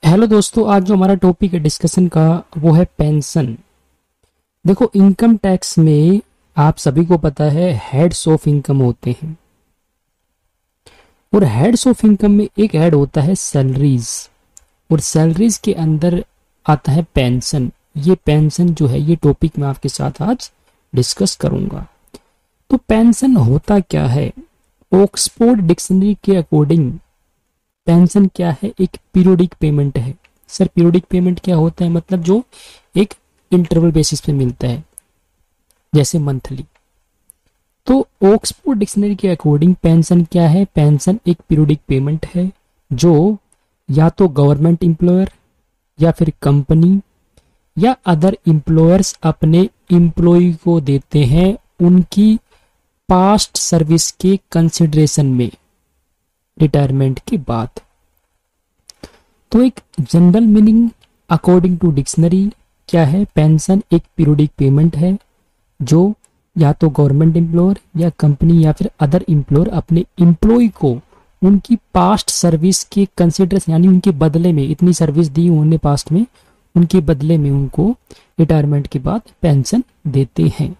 Hello दोस्तों, आज जो हमारा टॉपिक है डिस्कशन का वो है पेंशन। देखो, इनकम टैक्स में आप सभी को पता है हेड्स ऑफ इनकम होते हैं और हेड्स ऑफ इनकम में एक हेड होता है सैलरीज और सैलरीज के अंदर आता है पेंशन। ये पेंशन जो है ये टॉपिक मैं आपके साथ आज डिस्कस करूंगा। तो पेंशन होता क्या है? ऑक्सफोर्ड डिक्शनरी के अकॉर्डिंग पेंशन क्या है? एक पीरियोडिक पेमेंट है। सर, पीरियोडिक पेमेंट क्या होता है? मतलब जो एक इंटरवल बेसिस पे मिलता है, जैसे मंथली। तो ऑक्सफोर्ड डिक्शनरी के अकॉर्डिंग पेंशन क्या है? पेंशन एक पीरियोडिक पेमेंट है जो या तो गवर्नमेंट एम्प्लॉयर या फिर कंपनी या अदर एम्प्लॉयर्स अपने एम्प्लॉय को देते हैं उनकी पास्ट सर्विस के कंसिडरेशन में, रिटायरमेंट के बाद। तो एक general meaning according to dictionary क्या है? पेंशन एक पीरियोडिक पेमेंट है जो या तो गवर्नमेंट एम्प्लॉयर या कंपनी या फिर अदर एम्प्लॉयर अपने एम्प्लॉय को उनकी पास्ट सर्विस के कंसिडरेशन यानी उनके बदले में, इतनी सर्विस दी उन्होंने पास्ट में, उनके बदले में उनको रिटायरमेंट के बाद पेंशन देते हैं।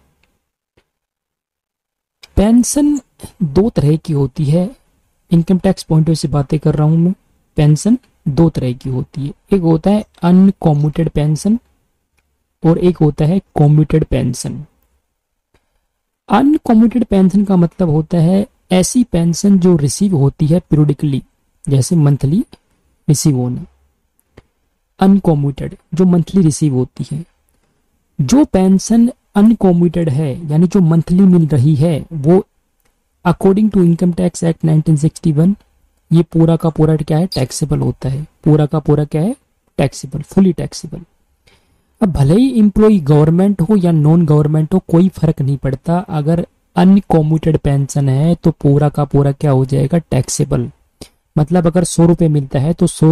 पेंशन दो तरह की होती है। Income tax point of view से बातें कर रहा हूं मैं। पेंशन दो तरह की होती है, एक होता है अनकॉम्यूटेड पेंशन और एक होता है कॉम्यूटेड पेंशन। अनकॉम्यूटेड पेंशन का मतलब होता है ऐसी पेंशन जो रिसीव होती है पीरियोडिकली, जैसे मंथली रिसीव होना। अनकॉम्यूटेड जो मंथली रिसीव होती है। जो पेंशन अनकॉम्यूटेड है यानी जो मंथली मिल रही है वो according to income tax act 1961 ये पूरा का पूरा क्या है? टैक्सेबल होता है। पूरा का पूरा क्या है? Taxable, fully taxable. अब भले ही एम्प्लॉय गवर्नमेंट हो या नॉन गवर्नमेंट हो, कोई फर्क नहीं पड़ता। अगर अनकॉम्यूटेड पेंशन है तो पूरा का पूरा क्या हो जाएगा? टैक्सेबल। मतलब अगर 100 रुपये मिलता है तो 100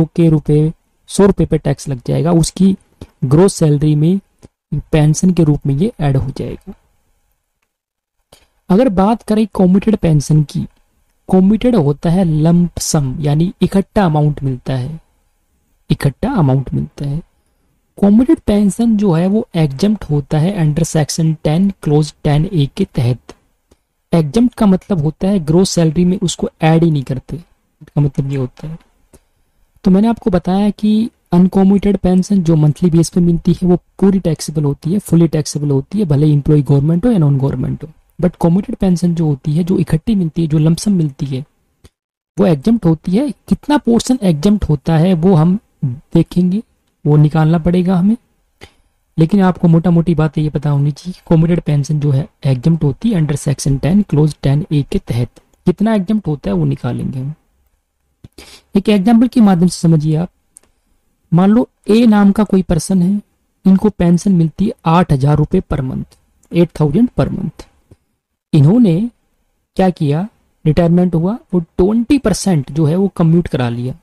रुपये पे टैक्स लग जाएगा, उसकी ग्रोस सैलरी में पेंशन के रूप में ये ऐड हो जाएगा। अगर बात करें कॉम्यूटेड पेंशन की, कॉम्यूटेड होता है लंप सम यानी इकट्ठा अमाउंट मिलता है, इकट्ठा अमाउंट मिलता है। कॉम्यूटेड पेंशन जो है वो एग्जम्प्ट होता है अंडर सेक्शन 10 क्लोज 10 ए के तहत। एग्जम्प्ट का मतलब होता है ग्रोस सैलरी में उसको ऐड ही नहीं करते, इसका मतलब ये होता है। तो मैंने आपको बताया कि अनकॉम्यूटेड पेंशन जो मंथली बेस पे मिलती है वो पूरी टैक्सेबल होती है, फुली टैक्सेबल होती है, भले एम्प्लॉय गवर्नमेंट हो या नॉन गवर्नमेंट हो। बट कॉम्यूटेड पेंशन जो होती है, जो इकट्ठी मिलती है, जो लमसम मिलती है, वो एग्जम्प्ट होती है। कितना पोर्शन एग्जम्प्ट होता है वो हम देखेंगे, वो निकालना पड़ेगा हमें। लेकिन आपको मोटा मोटी बात ये पता होनी चाहिए, कॉम्यूटेड पेंशन जो है एग्जम्प्ट होती है अंडर सेक्शन 10 क्लोज 10 ए के तहत। कितना एग्जम्प्ट होता है वो निकालेंगे हम। एक एग्जाम्पल के माध्यम से समझिए आप। मान लो ए नाम का कोई पर्सन है, इनको पेंशन मिलती है 8,000 रुपये पर मंथ, 8,000 पर मंथ। इन्होंने क्या किया? रिटायरमेंट हुआ और 20% जो है वो कम्यूट करा लिया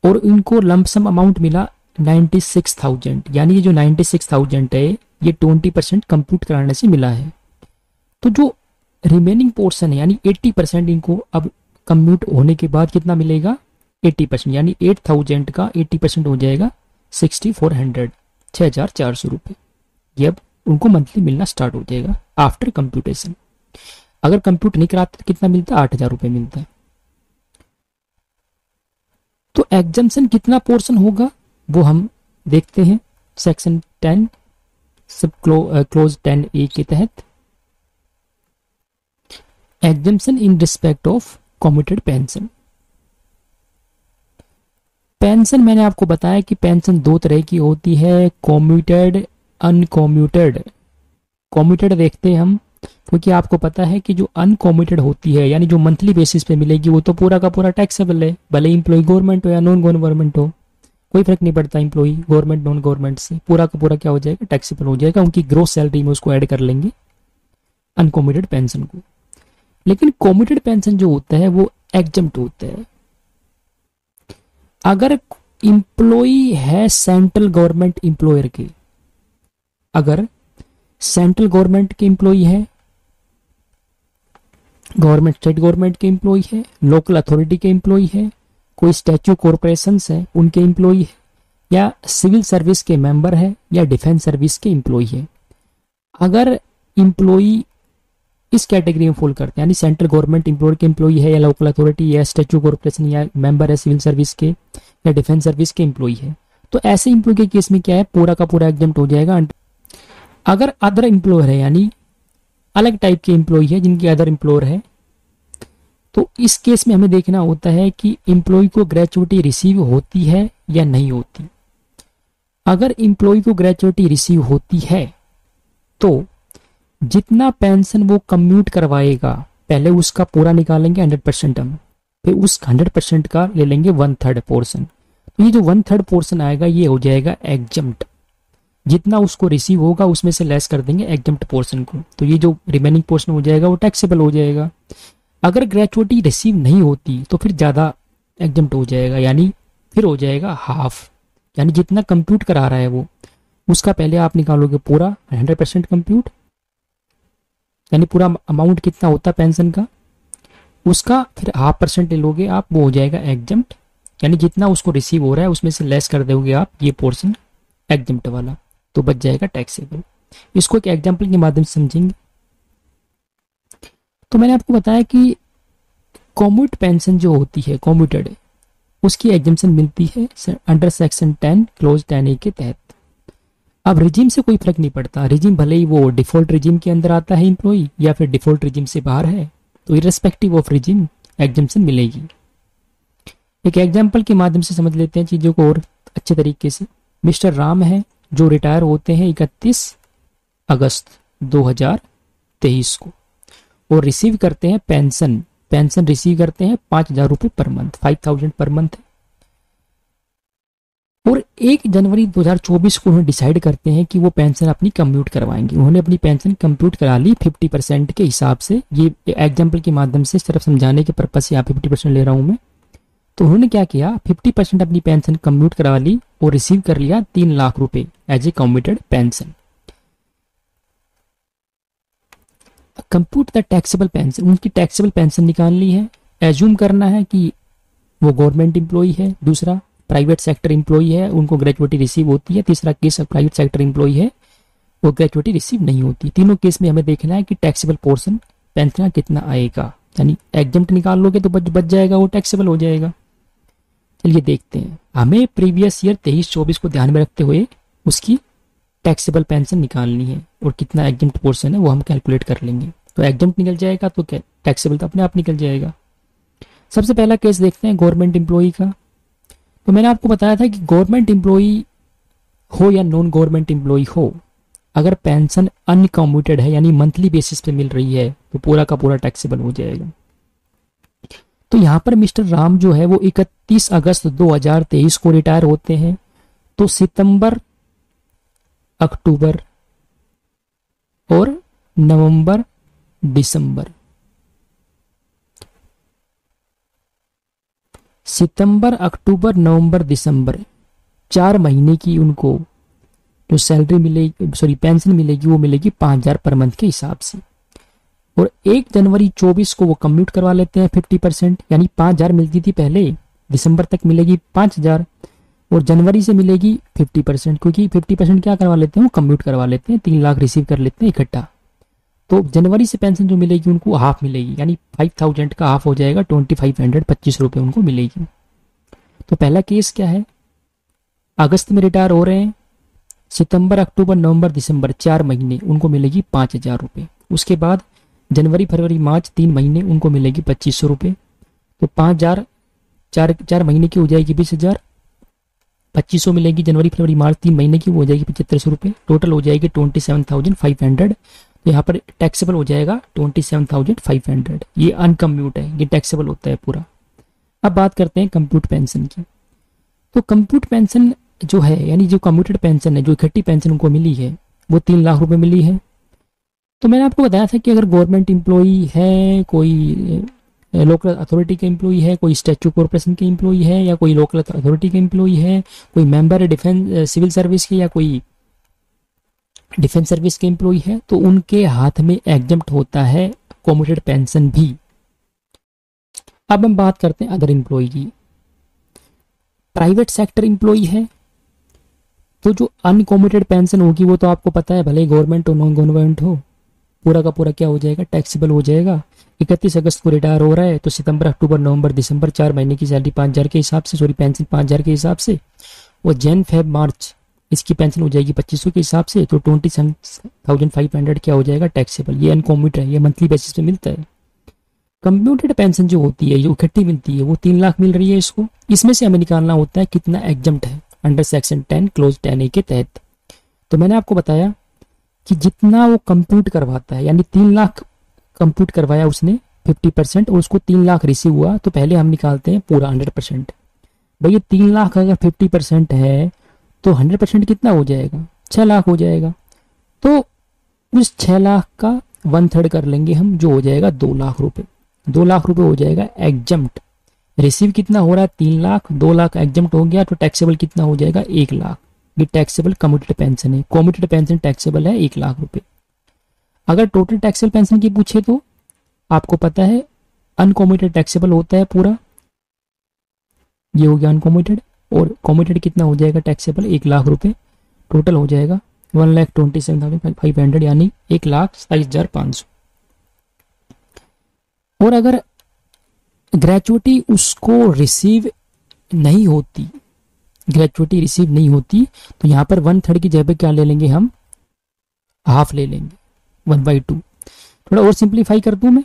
और इनको लमसम अमाउंट मिला 96,000। यानी ये जो 96,000 है ये 20% कंप्यूट कराने से मिला है। तो जो रिमेनिंग पोर्शन है यानी 80% इनको अब कम्यूट होने के बाद कितना मिलेगा? 80%, यानी 8,000 का 80% हो जाएगा 6,400, 6,400 रुपये। ये अब उनको मंथली मिलना स्टार्ट हो जाएगा आफ्टर कंप्यूटेशन। अगर कंप्यूट नहीं कराते तो कितना मिलता है? 8,000 रुपये मिलता है। तो एग्जम्पशन कितना पोर्शन होगा वो हम देखते हैं सेक्शन 10 सब क्लोज 10 ए के तहत। Exemption in respect of commuted pension. Pension मैंने आपको बताया कि पेंशन दो तरह की होती है, कॉम्यूटेड, अनकॉम्यूटेड। कॉम्यूटेड देखते हैं हम, क्योंकि आपको पता है कि जो अनकॉम्यूटेड होती है यानी जो मंथली बेसिस पे मिलेगी वो तो पूरा का पूरा टैक्सेबल है, भले एम्प्लॉय गवर्नमेंट हो या नॉन गवर्नमेंट हो, कोई फर्क नहीं पड़ता। एम्प्लॉय गवर्नमेंट नॉन गवर्नमेंट से पूरा का पूरा क्या हो जाएगा? टैक्सेबल हो जाएगा। उनकी ग्रोस सैलरी में उसको ऐड कर लेंगे अनकॉम्यूटेड पेंशन को। लेकिन कॉम्यूटेड पेंशन जो होता है वो एग्जम्प्ट होता है। अगर एम्प्लॉय है सेंट्रल गवर्नमेंट एम्प्लॉयर के, अगर सेंट्रल गवर्नमेंट के एम्प्लॉय है, गवर्नमेंट स्टेट गवर्नमेंट के एम्प्लॉय है, लोकल अथॉरिटी के एम्प्लॉय है, कोई स्टैच्यू कॉरपोरेशंस है उनके एम्प्लॉई है, या सिविल सर्विस के मेंबर है, या डिफेंस सर्विस के एम्प्लॉई है। अगर एम्प्लॉई इस कैटेगरी में फॉल करते हैं, यानी सेंट्रल गवर्नमेंट एम्प्लॉय के एम्प्लॉई है, या लोकल अथॉरिटी, या स्टैच्यू कॉरपोरेशन, या मेंबर है सिविल सर्विस के, या डिफेंस सर्विस के एम्प्लॉई है, तो ऐसे एम्प्लॉय के केस में क्या है, पूरा का पूरा एग्जम्प्ट हो जाएगा। अगर अदर एम्प्लॉयर है, यानी अलग टाइप के एम्प्लॉई है जिनकी अदर एम्प्लॉयर है, तो इस केस में हमें देखना होता है कि एम्प्लॉय को ग्रेचुइटी रिसीव होती है या नहीं होती। अगर एम्प्लॉय को ग्रेचुइटी रिसीव होती है तो जितना पेंशन वो कम्यूट करवाएगा पहले उसका पूरा निकालेंगे 100% हम, फिर उस 100% का ले लेंगे 1/3 पोर्शन। तो ये जो 1/3 पोर्शन आएगा ये हो जाएगा एग्जम्प्ट। जितना उसको रिसीव होगा उसमें से लेस कर देंगे एग्जम्प्ट पोर्शन को, तो ये जो रिमेनिंग पोर्शन हो जाएगा वो टैक्सेबल हो जाएगा। अगर ग्रेचुइटी रिसीव नहीं होती तो फिर ज़्यादा एग्जम्प्ट हो जाएगा, यानी फिर हो जाएगा हाफ, यानी जितना कंप्यूट करा रहा है वो उसका पहले आप निकालोगे पूरा 100% कंप्यूट, यानी पूरा अमाउंट कितना होता है पेंशन का, उसका फिर 0.5% ले लोगे आप, वो हो जाएगा एग्जम्प्ट। यानी जितना उसको रिसीव हो रहा है उसमें से लेस कर दोगे आप ये पोर्शन एग्जम्प्ट वाला, तो बच जाएगा टैक्सेबल। इसको एक एग्जाम्पल के माध्यम से समझेंगे। तो मैंने आपको बताया कि कॉम्यूट पेंशन जो होती है कॉम्यूटेड, उसकी एग्जम्पशन मिलती है अंडर सेक्शन 10 क्लोज 10A के तहत। अब रिजीम से कोई फर्क नहीं पड़ता, रिजीम भले ही वो डिफॉल्ट रिजीम के अंदर आता है एम्प्लॉई या फिर डिफॉल्ट रिजीम से बाहर है, तो इररेस्पेक्टिव ऑफ रिजीम एग्जम्पशन मिलेगी। एक एग्जाम्पल के माध्यम से समझ लेते हैं चीजों को और अच्छे तरीके से। मिस्टर राम है जो रिटायर होते हैं 31 अगस्त 2023 को और रिसीव करते हैं पेंशन रिसीव करते हैं 5,000 रुपये पर मंथ, 5,000 पर मंथ। और 1 जनवरी 2024 को उन्होंने डिसाइड करते हैं कि वो पेंशन अपनी कम्प्यूट करवाएंगे। उन्होंने अपनी पेंशन कम्प्यूट करा ली 50% के हिसाब से। ये एग्जाम्पल के माध्यम से सिर्फ समझाने के पर्पज से यहाँ 50% ले रहा हूँ मैं। तो उन्होंने क्या किया, 50% अपनी पेंशन कम्प्यूट करवा ली और रिसीव कर लिया 3 लाख रुपए as a computed pension. Compute the taxable pension, उनकी टैक्सेबल पेंशन निकालनी है। एज्यूम करना है कि वो गवर्नमेंट एम्प्लॉई है, दूसरा प्राइवेट सेक्टर एम्प्लॉई है, उनको ग्रेचुइटी रिसीव होती है, तीसरा केस प्राइवेट सेक्टर एम्प्लॉई है, वो ग्रेचुइटी रिसीव नहीं होती। तीनों केस में हमें देखना है कि टैक्सेबल पोर्शन पेंशन कितना आएगा, यानी एग्जम्प्ट निकाल लोगे तो बच जाएगा, वो टैक्सेबल हो जाएगा। चलिए देखते हैं। हमें प्रीवियस ईयर 23-24 को ध्यान में रखते हुए उसकी टैक्सेबल पेंशन निकालनी है और कितना एग्जम्प्ट पोर्शन है वो हम कैलकुलेट कर लेंगे। तो एग्जम्प्ट निकल जाएगा तो टैक्सेबल तो अपने आप निकल जाएगा। सबसे पहला केस देखते हैं गवर्नमेंट एम्प्लॉई का। तो मैंने आपको बताया था कि गवर्नमेंट एम्प्लॉई हो या नॉन गवर्नमेंट एम्प्लॉई हो, अगर पेंशन अनकम्प्यूटेड है यानी मंथली बेसिस पे मिल रही है तो पूरा का पूरा टैक्सेबल हो जाएगा। तो यहाँ पर मिस्टर राम जो है वो 31 अगस्त 2023 को रिटायर होते हैं। तो सितंबर, अक्टूबर और नवंबर, दिसंबर, सितंबर, अक्टूबर, नवंबर, दिसंबर 4 महीने की उनको जो सैलरी मिलेगी, पेंशन मिलेगी, वो मिलेगी 5,000 पर मंथ के हिसाब से। और 1 जनवरी 24 को वो कम्यूट करवा लेते हैं 50%, यानी 5,000 मिलती थी पहले, दिसंबर तक मिलेगी 5,000 और जनवरी से मिलेगी 50%, क्योंकि 50% क्या करवा लेते हैं, वो कम्यूट करवा लेते हैं, 3 लाख रिसीव कर लेते हैं इकट्ठा। तो जनवरी से पेंशन जो मिलेगी उनको हाफ मिलेगी, यानी 5,000 का हाफ हो जाएगा 2,500, 25 रुपये उनको मिलेगी। तो पहला केस क्या है, अगस्त में रिटायर हो रहे हैं, सितंबर, अक्टूबर, नवंबर, दिसंबर 4 महीने उनको मिलेगी 5,000 रुपये। उसके बाद जनवरी, फरवरी, मार्च 3 महीने उनको मिलेगी 2,500 रुपये। तो 5,000 4 महीने की हो जाएगी 20,000, 2,500 मिलेगी जनवरी, फरवरी, मार्च 3 महीने की, वो हो जाएगी 7,500 रुपये। टोटल हो जाएगी 27,500। तो यहाँ पर टैक्सेबल हो जाएगा 27,500। ये अनकम्प्यूट है, ये टैक्सेबल होता है पूरा। अब बात करते हैं कंप्यूट पेंशन की। तो कंप्यूट पेंशन जो है, यानी जो कम्यूटेड पेंशन है, जो इकट्ठी पेंशन उनको मिली है, वो 3 लाख रुपए मिली है। तो मैंने आपको बताया था कि अगर गवर्नमेंट एम्प्लॉई है, कोई लोकल अथॉरिटी के एम्प्लॉई है, कोई स्टैच्यू कॉर्पोरेशन के एम्प्लॉई है, या कोई लोकल अथॉरिटी के एम्प्लॉई है, कोई मेंबर है डिफेंस सिविल सर्विस के या कोई डिफेंस सर्विस के एम्प्लॉई है, तो उनके हाथ में एग्जम्प्ट होता है कम्यूटेड पेंशन भी। अब हम बात करते हैं अदर एम्प्लॉई की। प्राइवेट सेक्टर एम्प्लॉई है तो जो अनकॉमिटेड पेंशन होगी वो तो आपको पता है, भले ही गवर्नमेंट हो नॉन गवर्नमेंट हो, पूरा का पूरा क्या हो जाएगा, टैक्सेबल हो जाएगा। 31 अगस्त को रिटायर हो रहा है तो सितंबर अक्टूबर नवंबर दिसंबर 4 महीने की सैलरी 5,000 के हिसाब से, सॉरी पेंशन 5,000 के हिसाब से, और जैन फेब मार्च इसकी पेंशन हो जाएगी 2,500 के हिसाब से, तो 27,500 क्या हो जाएगा टैक्सेबल। ये अनकॉमिटेड है, ये मंथली बेसिस पे मिलता है। कंप्यूटेड पेंशन जो होती है, जो इकट्ठी मिलती है, वो 3 लाख मिल रही है इसको। इसमें से हमें निकालना होता है कितना एग्जम्प्ट है अंडर सेक्शन 10 क्लोज 10A के तहत। तो मैंने आपको बताया कि जितना वो कंप्यूट करवाता है, यानी 3 लाख कंप्यूट करवाया उसने 50% और उसको 3 लाख रिसीव हुआ, तो पहले हम निकालते हैं पूरा 100%। भाई ये 3 लाख अगर 50% है तो 100% कितना हो जाएगा, 6 लाख हो जाएगा। तो उस 6 लाख का 1/3 कर लेंगे हम, जो हो जाएगा 2 लाख रुपए। 2 लाख रुपए हो जाएगा एग्जम्प्ट। रिसीव कितना हो रहा है 3 लाख, 2 लाख एग्जम्प्ट हो गया, तो टैक्सेबल कितना हो जाएगा 1 लाख। ये टैक्सेबल कम्यूटेड पेंशन है। कम्यूटेड पेंशन टैक्सेबल है 1 लाख रुपए। अगर टोटल टैक्सेबल पेंशन की पूछे तो आपको पता है अनकम्यूटेड टैक्सेबल होता है पूरा, ये हो गया अनकम्यूटेड, और कम्यूटेड कितना हो जाएगा टैक्सेबल 1 लाख रुपए। टोटल हो जाएगा 1,27,500 यानी 1,27,500। और अगर ग्रेचुइटी उसको रिसीव नहीं होती, ग्रेचुइटी रिसीव नहीं होती, तो यहाँ पर 1/3 की जगह पे क्या ले लेंगे हम, हाफ ले लेंगे, 1/2। थोड़ा और सिंप्लीफाई कर दूं मैं,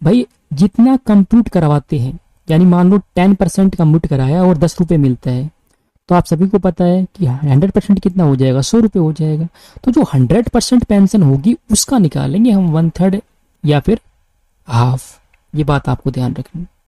भाई जितना कंप्यूट करवाते हैं, यानी मान लो 10% कंप्यूट कराया और 10 रुपये मिलता है, तो आप सभी को पता है कि 100% कितना हो जाएगा, 100 रुपये हो जाएगा। तो जो 100% पेंशन होगी उसका निकालेंगे हम 1/3 या फिर हाफ। ये बात आपको ध्यान रखनी।